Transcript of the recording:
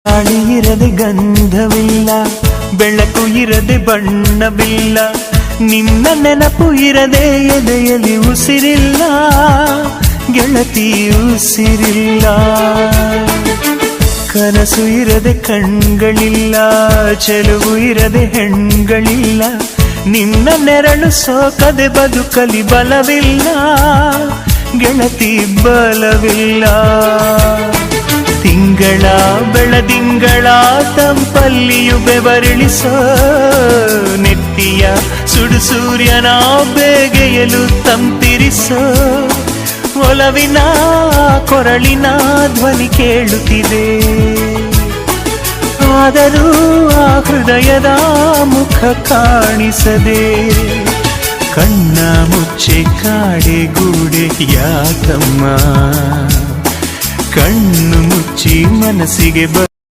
ಗಾಳಿ ಇರದೆ ಗಂಧವಿಲ್ಲ, ಬೆಳಕು ಇರದೆ ಬಣ್ಣವಿಲ್ಲ, ನಿನ್ನ ನೆನಪು ಇರದೆ ಎದೆಯಲ್ಲಿ ಉಸಿರಿಲ್ಲ, ಗೆಳತಿ ಉಸಿರಿಲ್ಲ. ಕನಸು ಇರದೆ ಕಣ್ಗಳಿಲ್ಲ, ಚೆಲುವು ಇರದೆ ಹೆಣ್ಗಳಿಲ್ಲ, ನಿನ್ನ ನೆರಳು ಸೋಕದೆ ಬದುಕಲಿ ಬಲವಿಲ್ಲ, ಗೆಳತಿ ಬಲವಿಲ್ಲ. ತಿಂಗಳ ಬೆಳದಿಂಗಳ ತಂಪಲ್ಲಿಯು ಬೆವರಿಳಿಸೋ, ನೆತ್ತಿಯ ಸುಡು ಸೂರ್ಯನ ಬೇಗೆಯಲು ತಂಪಿರಿಸೋ, ಒಲವಿನ ಕೊರಳಿನ ಧ್ವನಿ ಕೇಳುತ್ತಿದೆ, ಆದರೂ ಆ ಹೃದಯದ ಮುಖ ಕಾಣಿಸದೆ. ಕಣ್ಣ ಮುಚ್ಚೆ ಕಾಡೆ ಗೂಡೆ ಯಾಕಮ್ಮ, ಕಣ್ಣು ಮುಚ್ಚಿ ಮನಸ್ಸಿಗೆ